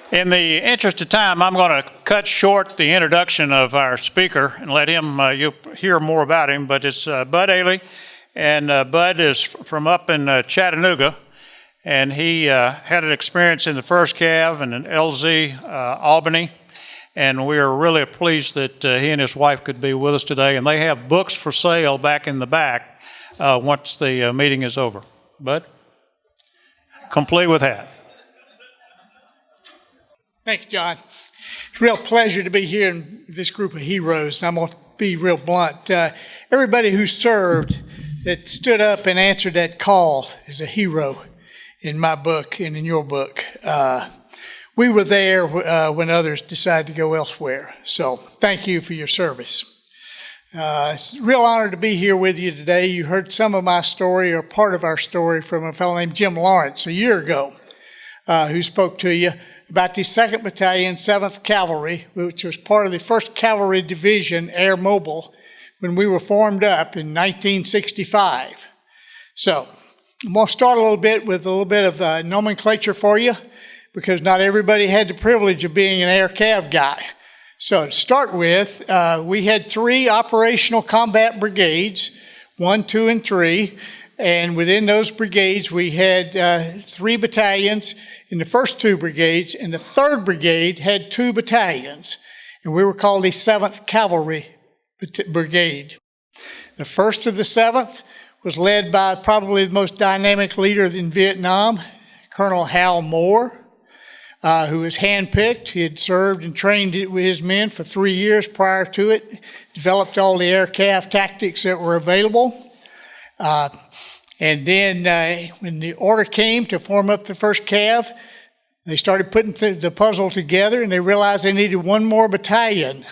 In the interest of time, I'm going to cut short the introduction of our speaker and let him, you'll hear more about him, but it's Bud Ailey, and Bud is from up in Chattanooga, and he had an experience in the 1st Cav and in LZ Albany, and we are really pleased that he and his wife could be with us today, and they have books for sale back in the back once the meeting is over. Bud, complete with that. Thanks, John. It's a real pleasure to be here in this group of heroes. I'm going to be real blunt. Everybody who served that stood up and answered that call is a hero in my book and in your book. We were there when others decided to go elsewhere. So thank you for your service. It's a real honor to be here with you today. You heard some of my story or part of our story from a fellow named Jim Lawrence a year ago who spoke to you about the 2nd Battalion, 7th Cavalry, which was part of the 1st Cavalry Division, Airmobile, when we were formed up in 1965. So I'm going to start a little bit with a little bit of nomenclature for you, because not everybody had the privilege of being an Air Cav guy. So to start with, we had 3 operational combat brigades, 1, 2, and 3. And within those brigades, we had 3 battalions in the first 2 brigades, and the 3rd brigade had 2 battalions, and we were called the 7th Cavalry Brigade. The 1st of the 7th was led by probably the most dynamic leader in Vietnam, Colonel Hal Moore, who was handpicked. He had served and trained with his men for 3 years prior to it, developed all the air CAF tactics that were available. And then when the order came to form up the 1st Cav, they started putting the puzzle together, and they realized they needed 1 more battalion.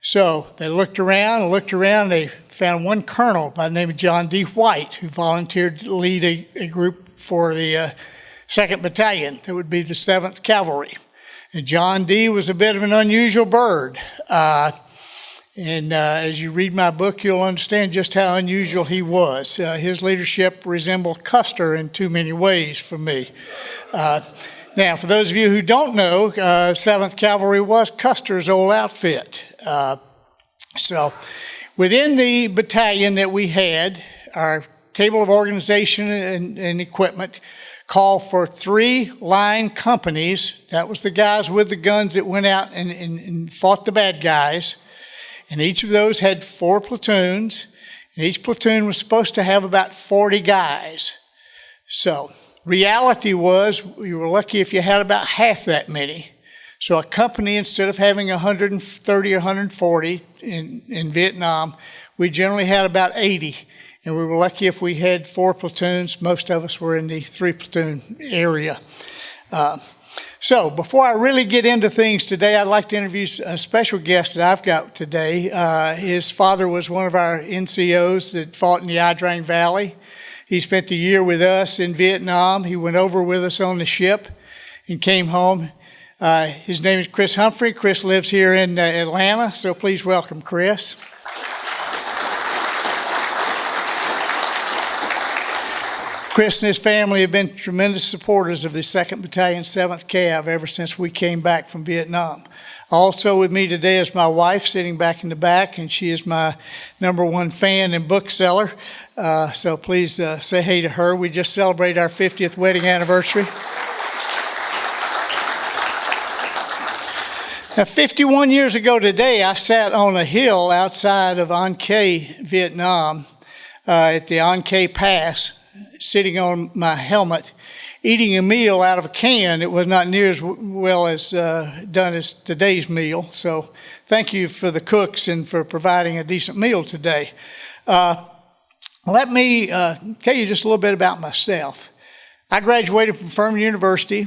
So they looked around and they found 1 colonel by the name of John D. White, who volunteered to lead a group for the 2nd Battalion. That would be the 7th Cavalry. And John D. was a bit of an unusual bird. And as you read my book, you'll understand just how unusual he was. His leadership resembled Custer in too many ways for me. Now, for those of you who don't know, 7th Cavalry was Custer's old outfit. So within the battalion that we had, our table of organization and equipment called for 3 line companies. That was the guys with the guns that went out and fought the bad guys. And each of those had 4 platoons, and each platoon was supposed to have about 40 guys. So reality was you were lucky if you had about half that many. So a company, instead of having 130 or 140 in Vietnam, we generally had about 80. And we were lucky if we had 4 platoons. Most of us were in the 3 platoon area. So before I really get into things today, I'd like to introduce a special guest that I've got today. His father was one of our NCOs that fought in the Drang Valley. He spent a year with us in Vietnam. He went over with us on the ship and came home. His name is Chris Humphrey. Chris lives here in Atlanta, so please welcome Chris. Chris and his family have been tremendous supporters of the 2nd Battalion, 7th Cav ever since we came back from Vietnam. Also with me today is my wife sitting back in the back, and she is my #1 fan and bookseller. So please say hey to her. We just celebrated our 50th wedding anniversary. Now, 51 years ago today, I sat on a hill outside of An Khie, Vietnam, at the An Khie Pass, sitting on my helmet, eating a meal out of a can. It was not near as well as done as today's meal. So thank you for the cooks and for providing a decent meal today. Let me tell you just a little bit about myself. I graduated from Furman University.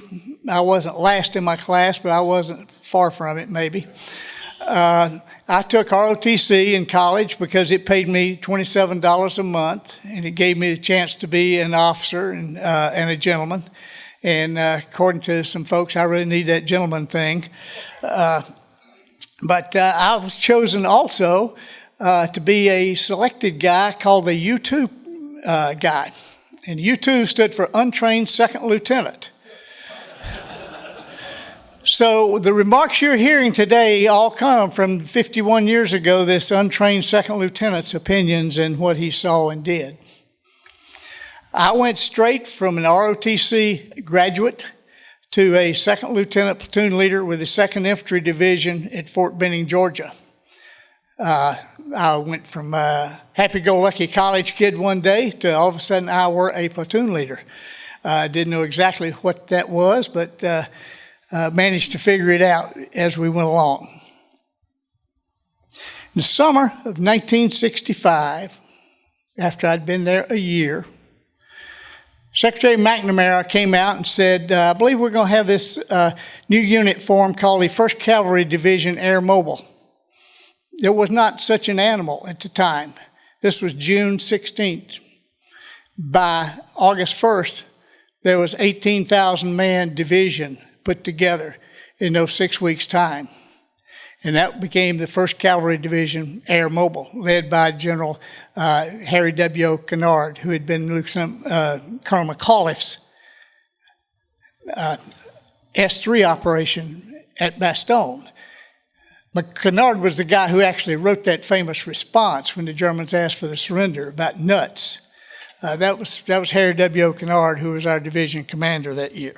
I wasn't last in my class, but I wasn't far from it, maybe. I took ROTC in college because it paid me $27 a month, and it gave me the chance to be an officer and a gentleman. And according to some folks, I really need that gentleman thing. But I was chosen also to be a selected guy called the U2 guy. And U2 stood for Untrained Second Lieutenant. So the remarks you're hearing today all come from 51 years ago, this untrained second lieutenant's opinions and what he saw and did. I went straight from an ROTC graduate to a second lieutenant platoon leader with the 2nd Infantry Division at Fort Benning, Georgia. I went from a happy-go-lucky college kid one day to all of a sudden I were a platoon leader. I didn't know exactly what that was, but managed to figure it out as we went along. In the summer of 1965, after I'd been there a year, Secretary McNamara came out and said, I believe we're going to have this new unit formed called the 1st Cavalry Division Airmobile. There was not such an animal at the time. This was June 16th. By August 1st, there was 18,000-man division put together in those 6 weeks' time. And that became the 1st Cavalry Division Airmobile, led by General Harry W. Kennard, who had been Colonel McAuliffe's S-3 operation at Bastogne. Kennard was the guy who actually wrote that famous response when the Germans asked for the surrender about nuts. That was Harry W. Kennard, who was our division commander that year.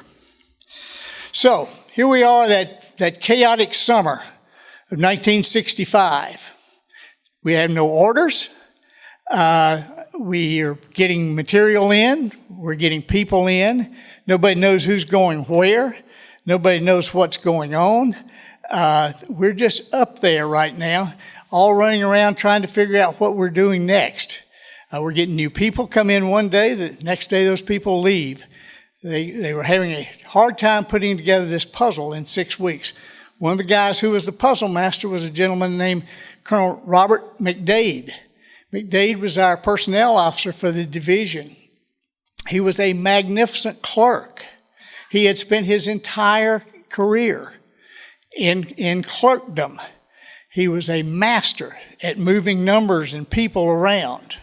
So here we are, that chaotic summer of 1965. We have no orders. We are getting material in. We're getting people in. Nobody knows who's going where. Nobody knows what's going on. We're just up there right now, all running around trying to figure out what we're doing next. We're getting new people come in one day. The next day, those people leave. They were having a hard time putting together this puzzle in 6 weeks. One of the guys who was the puzzle master was a gentleman named Colonel Robert McDade. McDade was our personnel officer for the division. He was a magnificent clerk. He had spent his entire career in clerkdom. He was a master at moving numbers and people around.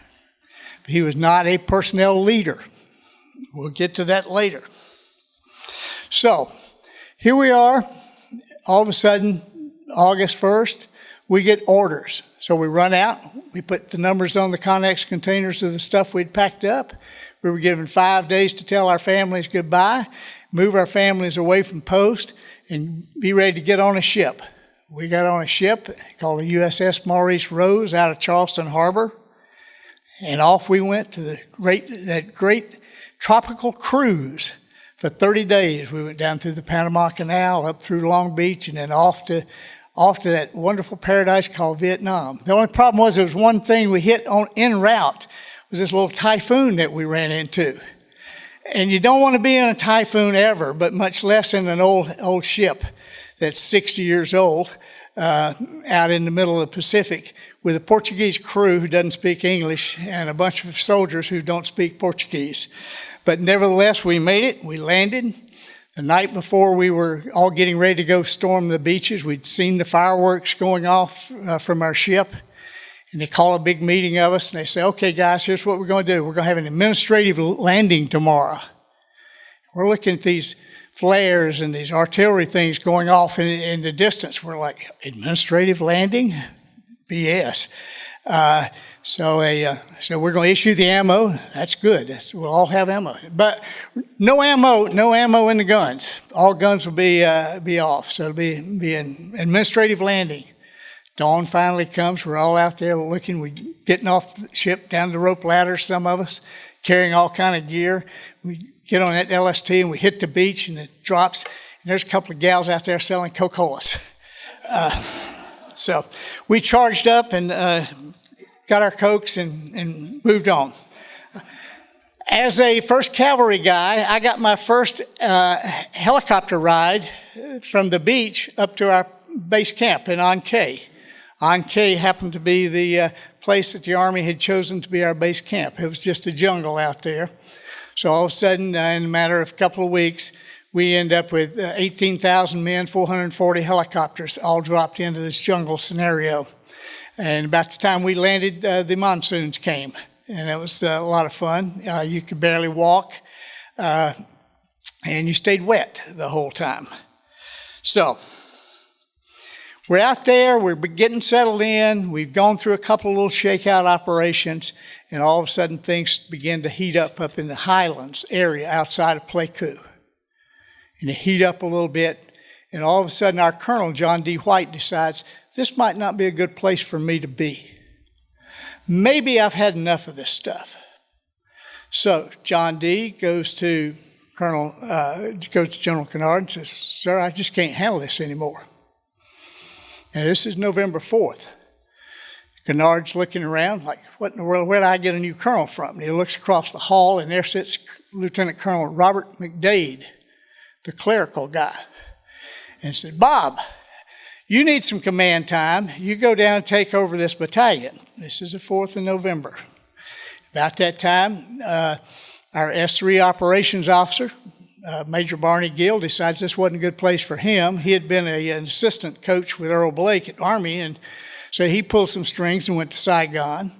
He was not a personnel leader. We'll get to that later. So, here we are. All of a sudden, August 1st, we get orders. So we run out, we put the numbers on the Connex containers of the stuff we'd packed up. We were given 5 days to tell our families goodbye, move our families away from post, and be ready to get on a ship. We got on a ship called the USS Maurice Rose out of Charleston Harbor, and off we went to that great tropical cruise. For 30 days, we went down through the Panama Canal, up through Long Beach, and then off to that wonderful paradise called Vietnam. The only problem was there was one thing we hit on en route, was this little typhoon that we ran into. And you don't want to be in a typhoon ever, but much less in an old ship that's 60 years old out in the middle of the Pacific with a Portuguese crew who doesn't speak English and a bunch of soldiers who don't speak Portuguese. But nevertheless, we made it. We landed. The night before we were all getting ready to go storm the beaches, we'd seen the fireworks going off from our ship. And they call a big meeting of us and they say, okay, guys, here's what we're going to do. We're going to have an administrative landing tomorrow. We're looking at these flares and these artillery things going off in the distance. We're like, administrative landing? BS. So we're going to issue the ammo. That's good. We'll all have ammo. But no ammo in the guns. All guns will be off. So it'll be an administrative landing. Dawn finally comes. We're all out there looking. We're getting off the ship, down the rope ladder, some of us, carrying all kind of gear. We get on that LST and we hit the beach and it drops. And there's a couple of gals out there selling Coca-Colas. So we charged up and got our Cokes and moved on. As a 1st Cavalry guy, I got my first helicopter ride from the beach up to our base camp in Ankei. Ankei happened to be the place that the Army had chosen to be our base camp. It was just a jungle out there. So all of a sudden, in a matter of a couple of weeks, we end up with 18,000 men, 440 helicopters, all dropped into this jungle scenario. And about the time we landed, the monsoons came. And it was a lot of fun. You could barely walk, and you stayed wet the whole time. So, we're out there, we're getting settled in, we've gone through a couple of little shakeout operations, and all of a sudden things begin to heat up in the Highlands area outside of Pleiku. And they heat up a little bit, and all of a sudden our Colonel, John D. White, decides this might not be a good place for me to be. Maybe I've had enough of this stuff. So John D. goes to General Kennard and says, "Sir, I just can't handle this anymore." And this is November 4th. Kennard's looking around like, what in the world, where did I get a new colonel from? And he looks across the hall, and there sits Lieutenant Colonel Robert McDade, the clerical guy, and said, "Bob, you need some command time. You go down and take over this battalion." This is the 4th of November. About that time, our S3 operations officer, Major Barney Gill, decides this wasn't a good place for him. He had been an assistant coach with Earl Blake at Army, and so he pulled some strings and went to Saigon.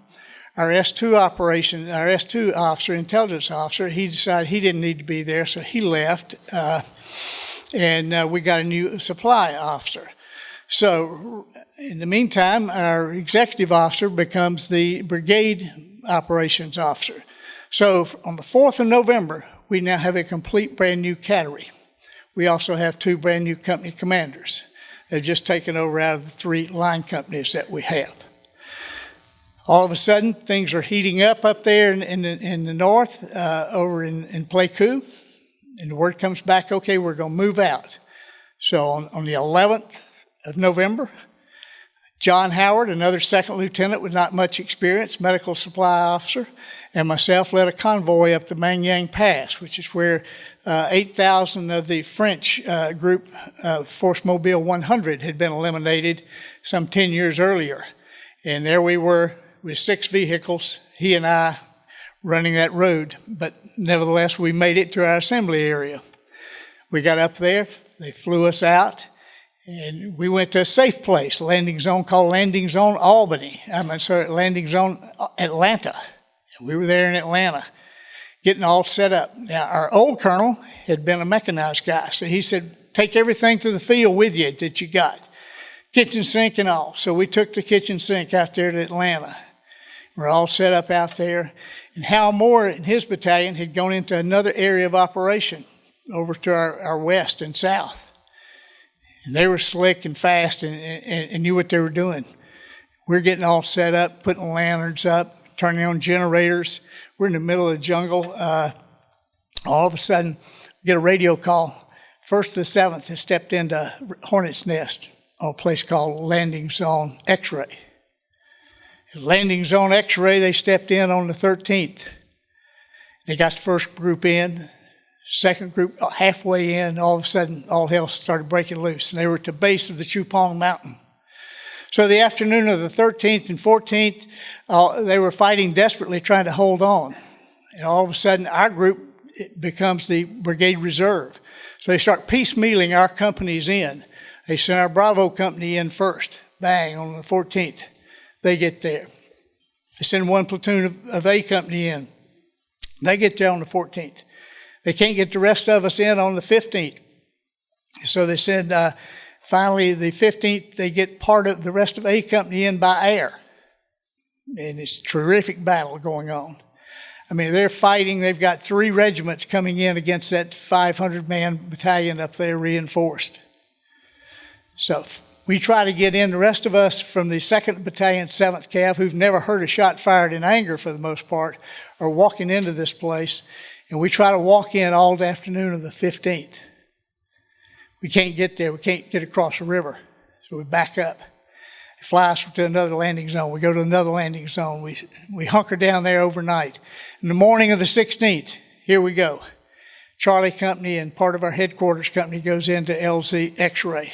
Our S2 officer, intelligence officer, he decided he didn't need to be there, so he left, and we got a new supply officer. So in the meantime, our executive officer becomes the brigade operations officer. So on the 4th of November, we now have a complete brand new cavalry. We also have 2 brand new company commanders. They've just taken over out of the 3 line companies that we have. All of a sudden, things are heating up there in the north, over in Pleiku, and the word comes back, okay, we're going to move out. So on the 11th of November, John Howard, another second lieutenant with not much experience, medical supply officer, and myself led a convoy up the Mangyang Pass, which is where 8,000 of the French group, Force Mobile 100, had been eliminated some 10 years earlier. And there we were with 6 vehicles, he and I running that road. But nevertheless, we made it to our assembly area. We got up there, they flew us out, and we went to a safe place, landing zone called Landing Zone Landing Zone Atlanta. And we were there in Atlanta, getting all set up. Now, our old colonel had been a mechanized guy, so he said, take everything to the field with you that you got, kitchen sink and all. So we took the kitchen sink out there to Atlanta. We're all set up out there. And Hal Moore and his battalion had gone into another area of operation over to our west and south. And they were slick and fast and knew what they were doing. We're getting all set up, putting lanterns up, turning on generators. We're in the middle of the jungle. All of a sudden, we get a radio call. 1st to the 7th has stepped into Hornet's Nest on a place called Landing Zone X-Ray. Landing Zone X-Ray, they stepped in on the 13th. They got the first group in. Second group halfway in, all of a sudden, all hell started breaking loose, and they were at the base of the Chupong Mountain. So the afternoon of the 13th and 14th, they were fighting desperately, trying to hold on. And all of a sudden, our group becomes the Brigade Reserve. So they start piecemealing our companies in. They send our Bravo company in first, bang, on the 14th. They get there. They send 1 platoon of A company in. They get there on the 14th. They can't get the rest of us in on the 15th. So they said, finally, the 15th, they get part of the rest of A Company in by air. And it's a terrific battle going on. I mean, they're fighting. They've got 3 regiments coming in against that 500-man battalion up there reinforced. So we try to get in. The rest of us from the 2nd Battalion, 7th Cav, who've never heard a shot fired in anger for the most part, are walking into this place. And we try to walk in all the afternoon of the 15th. We can't get there. We can't get across the river. So we back up. They fly us to another landing zone. We go to another landing zone. We hunker down there overnight. In the morning of the 16th, here we go. Charlie Company and part of our headquarters company goes into LZ X-ray.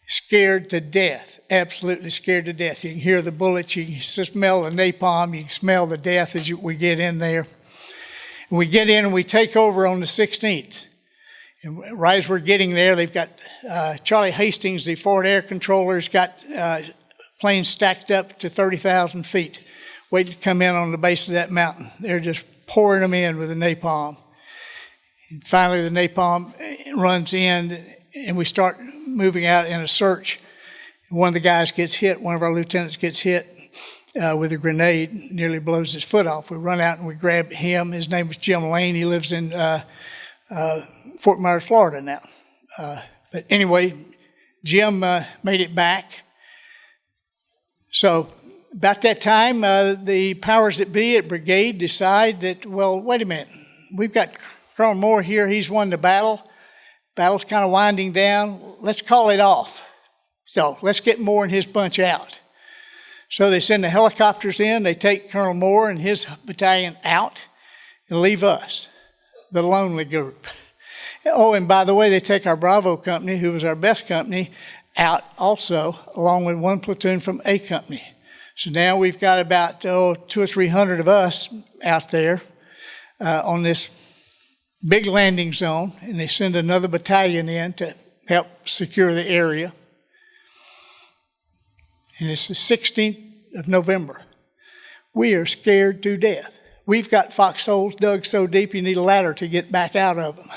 Scared to death, absolutely scared to death. You can hear the bullets, you can smell the napalm, you can smell the death as we get in there. We get in and we take over on the 16th. And right as we're getting there, they've got Charlie Hastings, the forward air controller, has got planes stacked up to 30,000 feet, waiting to come in on the base of that mountain. They're just pouring them in with the napalm. And finally, the napalm runs in, and we start moving out in a search. One of the guys gets hit, one of our lieutenants gets hit with a grenade, nearly blows his foot off. We run out and we grab him. His name was Jim Lane. He lives in Fort Myers, Florida now. But anyway, Jim made it back. So about that time, the powers that be at brigade decide that, well, wait a minute. We've got Colonel Moore here. He's won the battle. Battle's kind of winding down. Let's call it off. So let's get Moore and his bunch out. So they send the helicopters in. They take Colonel Moore and his battalion out and leave us, the lonely group. Oh, and by the way, they take our Bravo company, who was our best company, out also, along with one platoon from A company. So now we've got about 200 or 300 of us out there on this big landing zone, and they send another battalion in to help secure the area. And it's the 16th of November. We are scared to death. We've got foxholes dug so deep you need a ladder to get back out of them.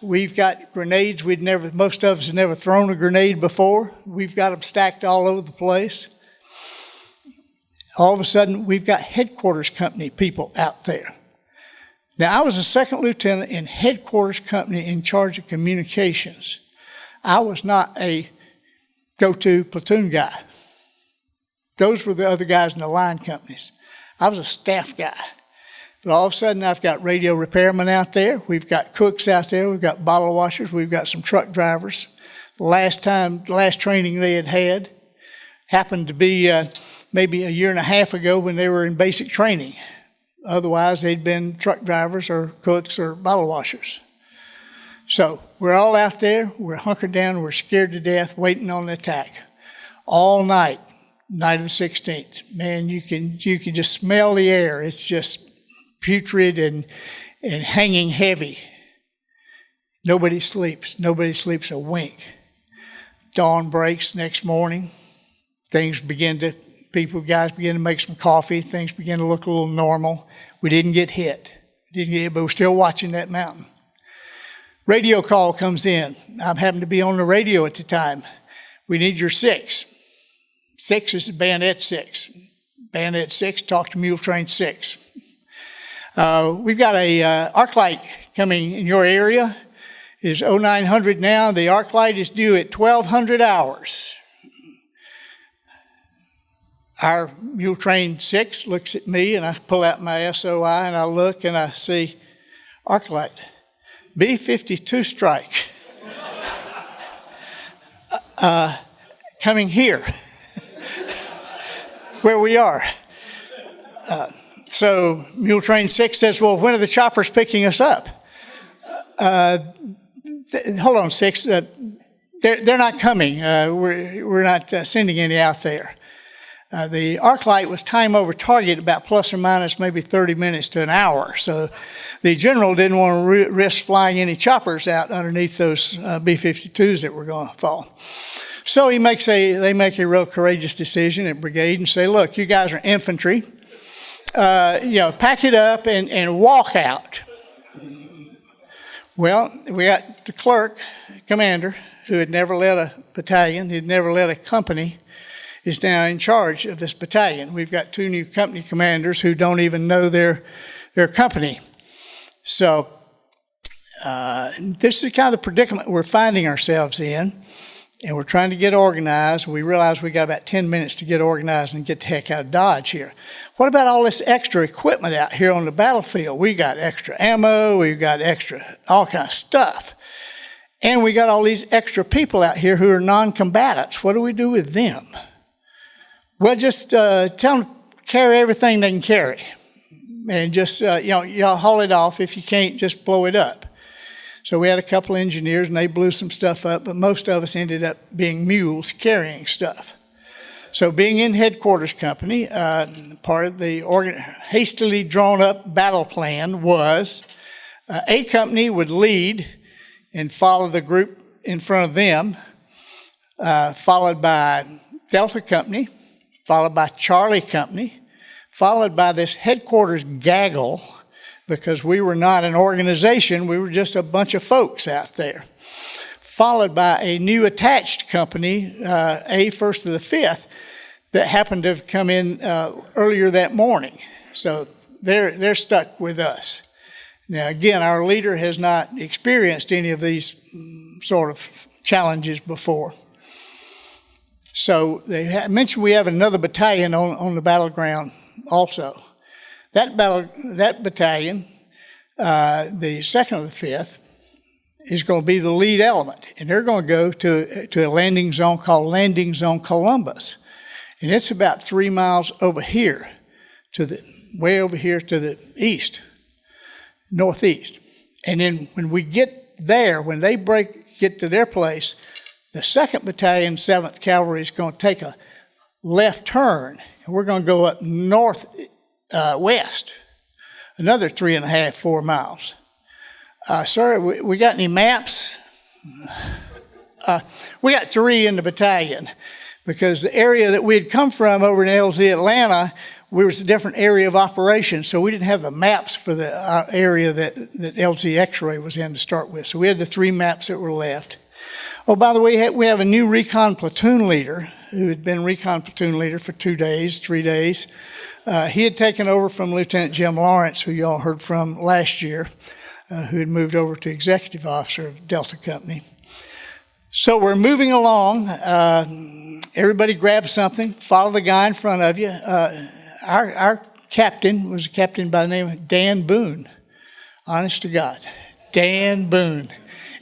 We've got grenades most of us had never thrown a grenade before. We've got them stacked all over the place. All of a sudden, we've got headquarters company people out there. Now, I was a second lieutenant in headquarters company in charge of communications. I was not a go-to platoon guy. Those were the other guys in the line companies. I was a staff guy. But all of a sudden, I've got radio repairmen out there. We've got cooks out there. We've got bottle washers. We've got some truck drivers. The last training they had happened to be maybe a year and a half ago when they were in basic training. Otherwise, they'd been truck drivers or cooks or bottle washers. So we're all out there. We're hunkered down. We're scared to death, waiting on the attack. All night of the 16th. Man, you can just smell the air. It's just putrid and hanging heavy. Nobody sleeps. Nobody sleeps a wink. Dawn breaks next morning. Guys begin to make some coffee. Things begin to look a little normal. We didn't get hit. But we're still watching that mountain. Radio call comes in. I happened to be on the radio at the time. We need your 6. 6 is Bayonet 6. Bayonet 6, talk to Mule Train 6. We've got a arc light coming in your area. It is 0900 now. The arc light is due at 1200 hours. Our Mule Train 6 looks at me, and I pull out my SOI, and I look, and I see arc light. B-52 strike. Coming here, where we are. So Mule Train 6 says, well, when are the choppers picking us up? Hold on, 6. They're not coming. We're not sending any out there. The arc light was time over target about plus or minus maybe 30 minutes to an hour. So the general didn't want to risk flying any choppers out underneath those B-52s that were going to fall. So they make a real courageous decision at brigade and say, look, you guys are infantry. Pack it up and walk out. Well, we got the clerk, commander, who had never led a battalion, he'd never led a company, is now in charge of this battalion. We've got 2 new company commanders who don't even know their company. So this is kind of the predicament we're finding ourselves in, and we're trying to get organized. We realize we got about 10 minutes to get organized and get the heck out of Dodge here. What about all this extra equipment out here on the battlefield? We got extra ammo, we've got extra all kind of stuff. And we got all these extra people out here who are non-combatants. What do we do with them? Well, just tell them to carry everything they can carry. And just, y'all haul it off. If you can't, just blow it up. So we had a couple of engineers, and they blew some stuff up, but most of us ended up being mules carrying stuff. So being in headquarters company, part of the hastily drawn up battle plan was A company would lead and follow the group in front of them, followed by Delta company, followed by Charlie company, followed by this headquarters gaggle, because we were not an organization, we were just a bunch of folks out there. followed by a new attached company, A 1st of the 5th, that happened to have come in earlier that morning. So they're stuck with us. Now, again, our leader has not experienced any of these sort of challenges before. So they mentioned we have another battalion on the battleground also. That battalion, the 2nd of the 5th, is going to be the lead element, and they're going to go to a landing zone called Landing Zone Columbus, and it's about 3 miles over here, way over here to the east, northeast. And then when we get there, when they get to their place, the 2nd Battalion, 7th Cavalry is going to take a left turn, and we're going to go up west, another 3.5, 4 miles. Sir, we got any maps? We got 3 in the battalion because the area that we had come from over in LZ Atlanta, we was a different area of operation, so we didn't have the maps for the area that LZ X-ray was in to start with. So we had the 3 maps that were left. Oh, by the way, we have a new recon platoon leader who had been recon platoon leader for 2 days, 3 days. He had taken over from Lieutenant Jim Lawrence, who y'all heard from last year, who had moved over to executive officer of Delta Company. So we're moving along. Everybody grab something. Follow the guy in front of you. Our captain was a captain by the name of Dan Boone. Honest to God. Dan Boone,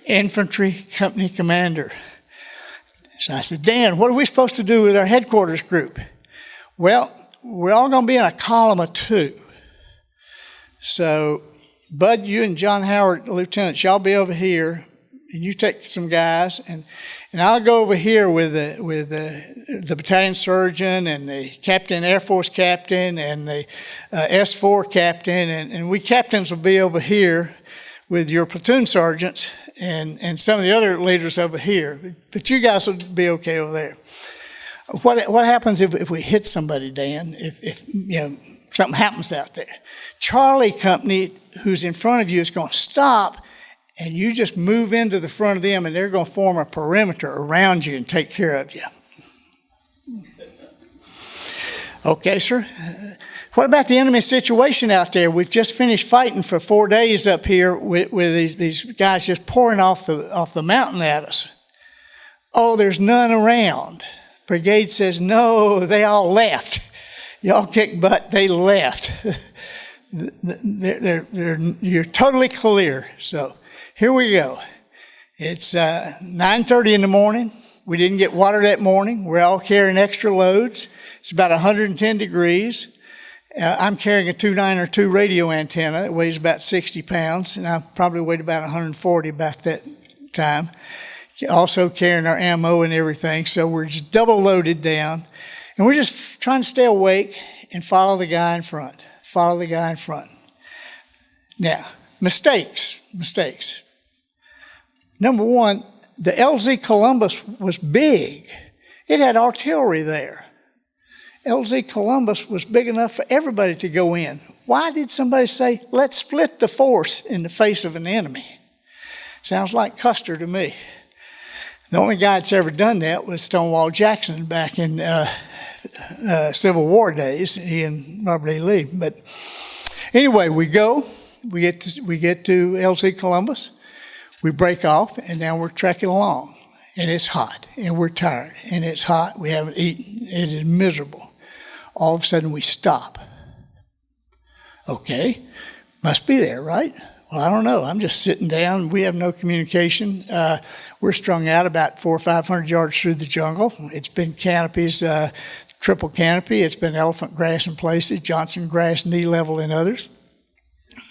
infantry company commander. So I said, Dan, what are we supposed to do with our headquarters group? Well, we're all going to be in a column of 2. So Bud, you and John Howard, lieutenants, y'all be over here, and you take some guys, and I'll go over here with the battalion surgeon and the captain, Air Force captain, and the S4 captain, and we captains will be over here with your platoon sergeants and some of the other leaders over here. But you guys will be okay over there. What happens if we hit somebody, Dan? If you know something happens out there? Charlie Company, who's in front of you, is going to stop, and you just move into the front of them, and they're going to form a perimeter around you and take care of you. Okay, sir. What about the enemy situation out there? We've just finished fighting for 4 days up here with these guys just pouring off the mountain at us. Oh, there's none around. Brigade says, no, they all left. Y'all kicked butt, they left. You're totally clear. So here we go. It's 9:30 in the morning. We didn't get water that morning. We're all carrying extra loads. It's about 110 degrees. I'm carrying a 292 radio antenna. It weighs about 60 pounds, and I probably weighed about 140 about that time. Also carrying our ammo and everything, so we're just double loaded down. And we're just trying to stay awake and follow the guy in front. Follow the guy in front. Now, mistakes. Number one, the LZ Columbus was big. It had artillery there. LZ Columbus was big enough for everybody to go in. Why did somebody say, let's split the force in the face of an enemy? Sounds like Custer to me. The only guy that's ever done that was Stonewall Jackson back in Civil War days, he and Robert E. Lee. But anyway, we get to LZ Columbus, we break off, and now we're trekking along. And it's hot, and we're tired, and it's hot, we haven't eaten, it is miserable. All of a sudden we stop. Okay, must be there, right? Well, I don't know. I'm just sitting down. We have no communication. We're strung out about 400 or 500 yards through the jungle. It's been canopies, triple canopy. It's been elephant grass in places, Johnson grass knee level in others.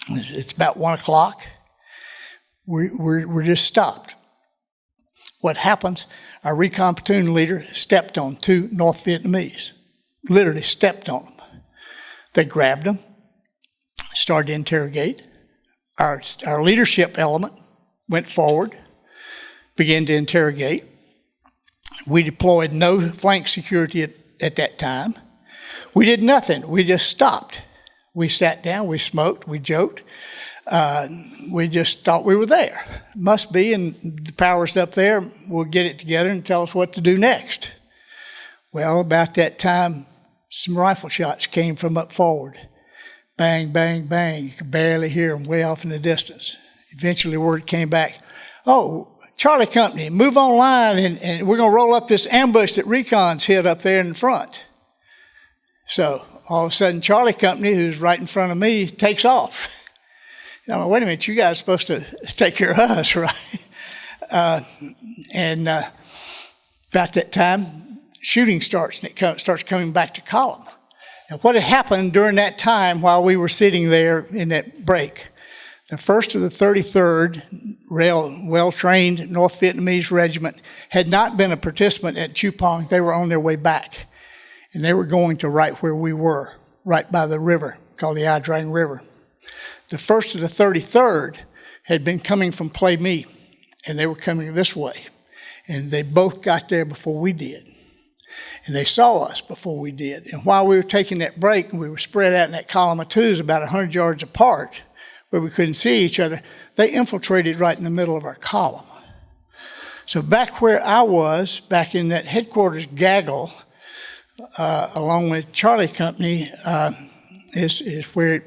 It's about 1 o'clock. We're just stopped. What happens? Our recon platoon leader stepped on 2 North Vietnamese. Literally stepped on them. They grabbed them, started to interrogate. Our leadership element went forward, began to interrogate. We deployed no flank security at that time. We did nothing. We just stopped. We sat down, we smoked, we joked. We just thought we were there. Must be, and the power's up there. We'll get it together and tell us what to do next. Well, about that time, some rifle shots came from up forward. Bang, bang, bang. You could barely hear them way off in the distance. Eventually, word came back, oh, Charlie Company, move on line, and we're going to roll up this ambush that Recon's hit up there in front. So all of a sudden, Charlie Company, who's right in front of me, takes off. I'm like, wait a minute, you guys are supposed to take care of us, right? About that time, shooting starts, and it starts coming back to column. Now, what had happened during that time while we were sitting there in that break, the 1st of the 33rd well-trained North Vietnamese regiment had not been a participant at Chupong. They were on their way back, and they were going to right where we were, right by the river, called the Drang River. The 1st of the 33rd had been coming from Play Me, and they were coming this way. And they both got there before we did. And they saw us before we did. And while we were taking that break, and we were spread out in that column of twos about 100 yards apart, where we couldn't see each other, they infiltrated right in the middle of our column. So back where I was, back in that headquarters gaggle, along with Charlie Company, is where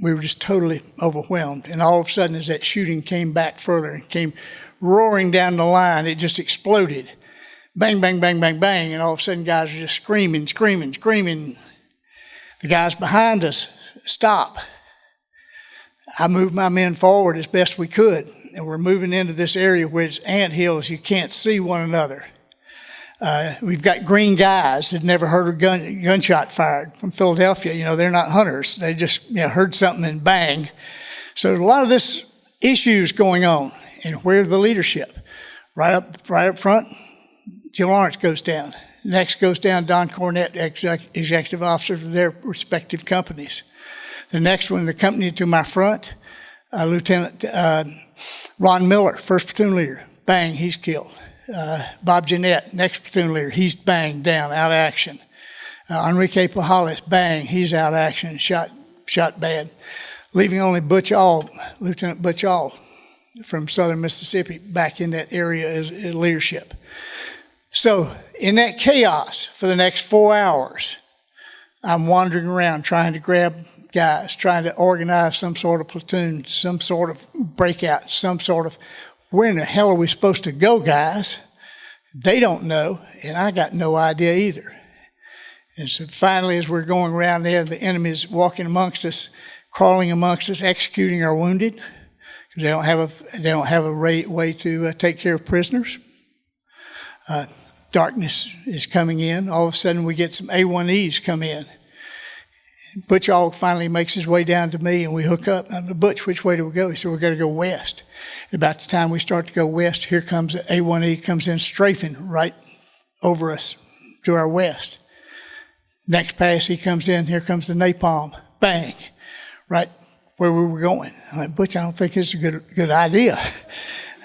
we were just totally overwhelmed. And all of a sudden, as that shooting came back further and came roaring down the line, it just exploded. Bang, bang, bang, bang, bang. And all of a sudden, guys are just screaming, screaming, screaming. The guys behind us stop. I moved my men forward as best we could. And we're moving into this area where it's anthills. You can't see one another. We've got green guys that never heard a gunshot fired from Philadelphia. You know, they're not hunters. They just heard something and bang. So there's a lot of this issues going on. And where's the leadership? Right up front, Jim Lawrence goes down. Next goes down Don Cornett, executive officers of their respective companies. The next one, the company to my front, Lieutenant Ron Miller, 1st platoon leader. Bang, he's killed. Bob Jeanette, next platoon leader, he's banged down, out of action. Enrique Pajales, bang, he's out of action, shot bad. Leaving only Butch Auld, Lieutenant Butch Auld from southern Mississippi, back in that area as leadership. So in that chaos for the next 4 hours, I'm wandering around trying to grab guys, trying to organize some sort of platoon, some sort of breakout, some sort of, where in the hell are we supposed to go, guys? They don't know, and I got no idea either. And so finally, as we're going around there, the enemy's walking amongst us, crawling amongst us, executing our wounded, because they don't have a way to take care of prisoners. Darkness is coming in. All of a sudden, we get some A1Es come in. Butch Auld finally makes his way down to me, and we hook up. I'm like, Butch, which way do we go? He said, we've got to go west. And about the time we start to go west, here comes A1E, comes in strafing right over us to our west. Next pass, he comes in, here comes the napalm. Bang, right where we were going. I'm like, Butch, I don't think this is a good idea.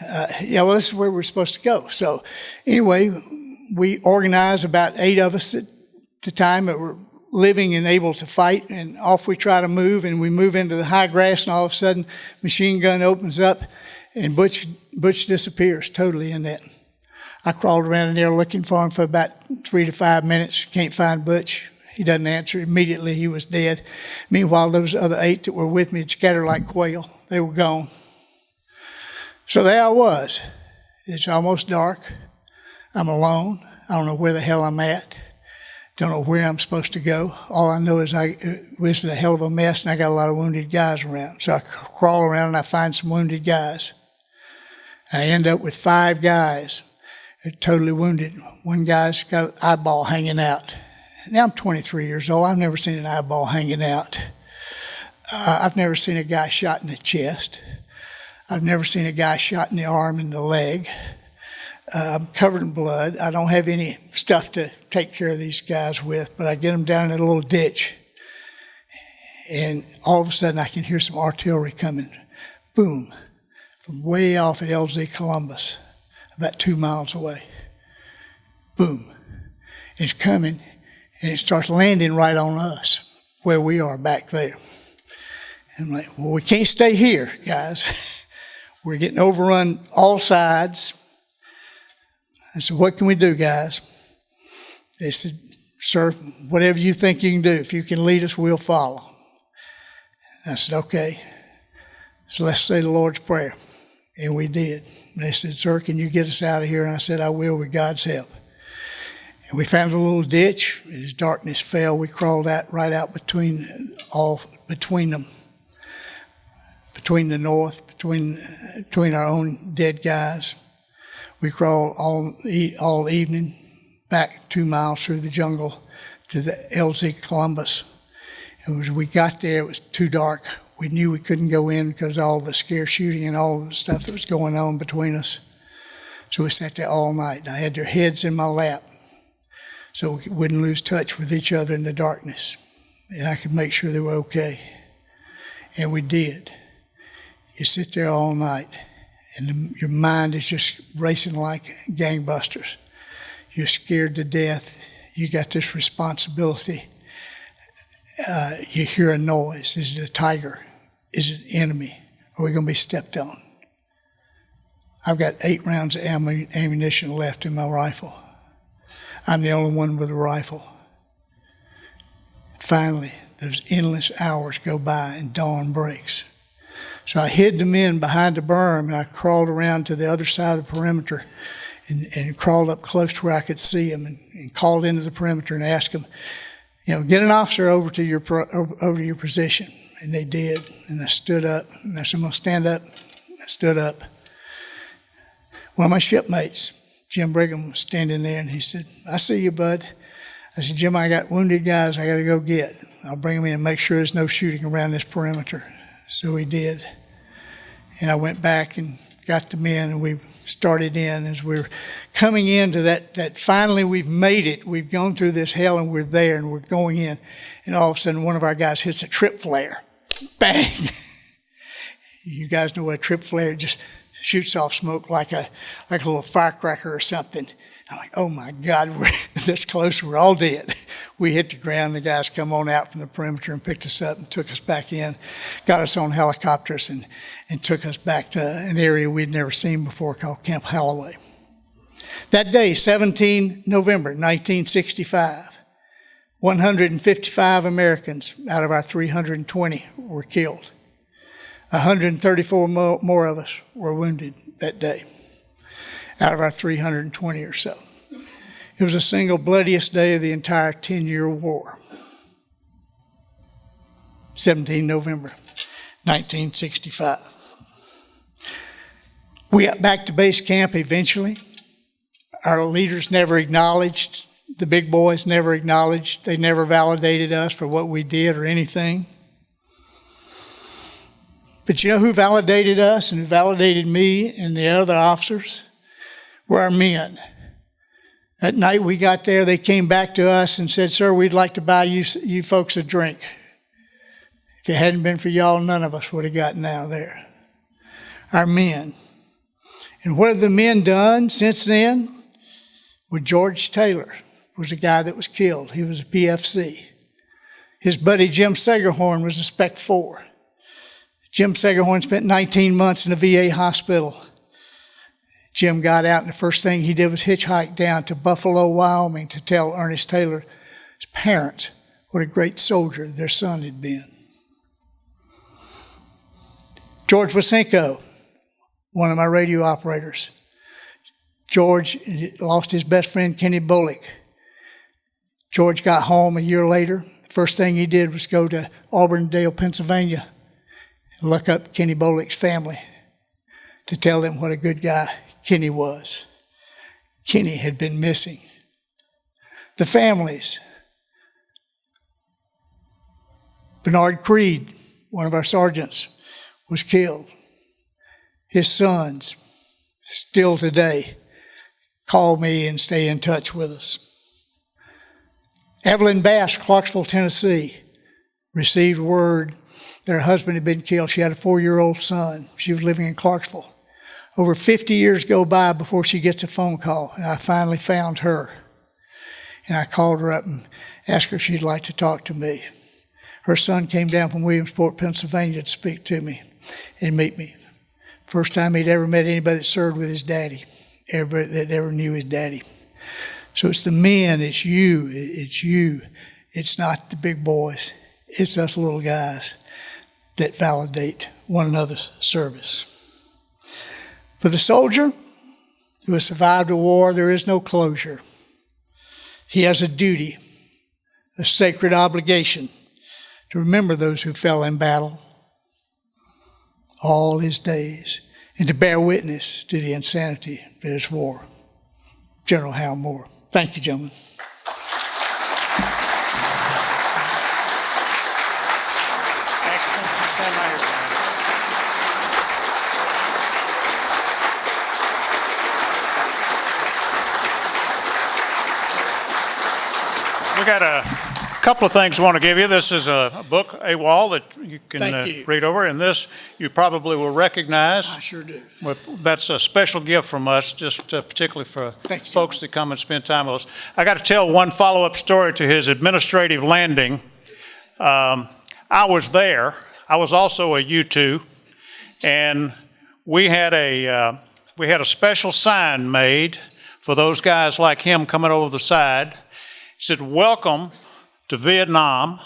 Well, this is where we're supposed to go. So anyway, we organized about 8 of us at the time that were living and able to fight, and off we try to move, and we move into the high grass, and all of a sudden, machine gun opens up, and Butch disappears totally in that. I crawled around in there looking for him for about 3 to 5 minutes. Can't find Butch. He doesn't answer. Immediately, he was dead. Meanwhile, those other 8 that were with me had scattered like quail. They were gone. So there I was. It's almost dark. I'm alone. I don't know where the hell I'm at. Don't know where I'm supposed to go. All I know is this is a hell of a mess, and I got a lot of wounded guys around. So I crawl around and I find some wounded guys. I end up with 5 guys that are totally wounded. One guy's got an eyeball hanging out. Now I'm 23 years old. I've never seen an eyeball hanging out. I've never seen a guy shot in the chest. I've never seen a guy shot in the arm and the leg. I'm covered in blood. I don't have any stuff to take care of these guys with, but I get them down in a little ditch. And all of a sudden, I can hear some artillery coming. Boom. From way off at LZ Columbus, about 2 miles away. Boom. It's coming, and it starts landing right on us, where we are back there. I'm like, well, we can't stay here, guys. We're getting overrun all sides. I said, what can we do, guys? They said, sir, whatever you think you can do. If you can lead us, we'll follow. I said, okay. So let's say the Lord's Prayer. And we did. And they said, sir, can you get us out of here? And I said, I will with God's help. And we found a little ditch. As darkness fell, we crawled out right out between them. Between the north, between our own dead guys. We crawled all evening back 2 miles through the jungle to the LZ Columbus. And as we got there, it was too dark. We knew we couldn't go in because of all the scare shooting and all the stuff that was going on between us. So we sat there all night. I had their heads in my lap so we wouldn't lose touch with each other in the darkness. And I could make sure they were okay. And we did. You sit there all night, and your mind is just racing like gangbusters. You're scared to death. You got this responsibility. You hear a noise. Is it a tiger? Is it an enemy? Are we going to be stepped on? I've got 8 rounds of ammunition left in my rifle. I'm the only one with a rifle. Finally, those endless hours go by and dawn breaks. So I hid the men behind the berm, and I crawled around to the other side of the perimeter and crawled up close to where I could see them and called into the perimeter and asked them, get an officer over to your position. And they did. And I stood up. And I said, I'm going to stand up. I stood up. One of my shipmates, Jim Brigham, was standing there, and he said, I see you, bud. I said, Jim, I got wounded guys I got to go get. I'll bring them in and make sure there's no shooting around this perimeter. So he did. And I went back and got the men, and we started in. As we were coming into that finally we've made it. We've gone through this hell, and we're there, and we're going in. And all of a sudden, one of our guys hits a trip flare. Bang! You guys know what a trip flare just shoots off smoke like a little firecracker or something. I'm like, oh my God, we're this close, we're all dead. We hit the ground, the guys come on out from the perimeter and picked us up and took us back in, got us on helicopters and took us back to an area we'd never seen before called Camp Holloway. That day, 17 November 1965, 155 Americans out of our 320 were killed. 134 more of us were wounded that day, out of our 320 or so. It was the single bloodiest day of the entire 10-year war. 17 November 1965. We got back to base camp eventually. Our leaders never acknowledged, the big boys never acknowledged, they never validated us for what we did or anything. But you know who validated us and who validated me and the other officers? Were our men. That night we got there, they came back to us and said, sir, we'd like to buy you folks a drink. If it hadn't been for y'all, none of us would have gotten out of there. Our men. And what have the men done since then? Well, George Taylor was a guy that was killed. He was a PFC. His buddy Jim Segerhorn was a Spec 4. Jim Segerhorn spent 19 months in a VA hospital. Jim got out, and the first thing he did was hitchhike down to Buffalo, Wyoming to tell Ernest Taylor's parents what a great soldier their son had been. George Wasenko, one of my radio operators. George lost his best friend, Kenny Bullock. George got home a year later. The first thing he did was go to Auburndale, Pennsylvania, and look up Kenny Bullock's family to tell them what a good guy Kenny was. Kenny had been missing. The families. Bernard Creed, one of our sergeants, was killed. His sons, still today, call me and stay in touch with us. Evelyn Bass, Clarksville, Tennessee, received word that her husband had been killed. She had a 4-year-old son. She was living in Clarksville. Over 50 years go by before she gets a phone call, and I finally found her. And I called her up and asked her if she'd like to talk to me. Her son came down from Williamsport, Pennsylvania to speak to me and meet me. First time he'd ever met anybody that served with his daddy, everybody that ever knew his daddy. So it's the men, it's you. It's not the big boys. It's us little guys that validate one another's service. For the soldier who has survived a war, there is no closure. He has a duty, a sacred obligation to remember those who fell in battle all his days and to bear witness to the insanity that is war. General Hal Moore. Thank you, gentlemen. We got a couple of things I want to give you. This is a book, AWOL, that you can read over, and this you probably will recognize. I sure do. That's a special gift from us, just particularly for folks that come and spend time with us. I got to tell one follow-up story to his administrative landing. I was there. I was also a U2, and we had a special sign made for those guys like him coming over the side. It said, "Welcome to Vietnam.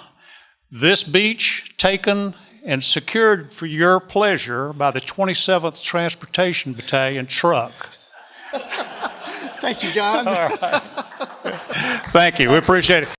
This beach taken and secured for your pleasure by the 27th Transportation Battalion truck." Thank you, John. All right. Thank you. We appreciate it.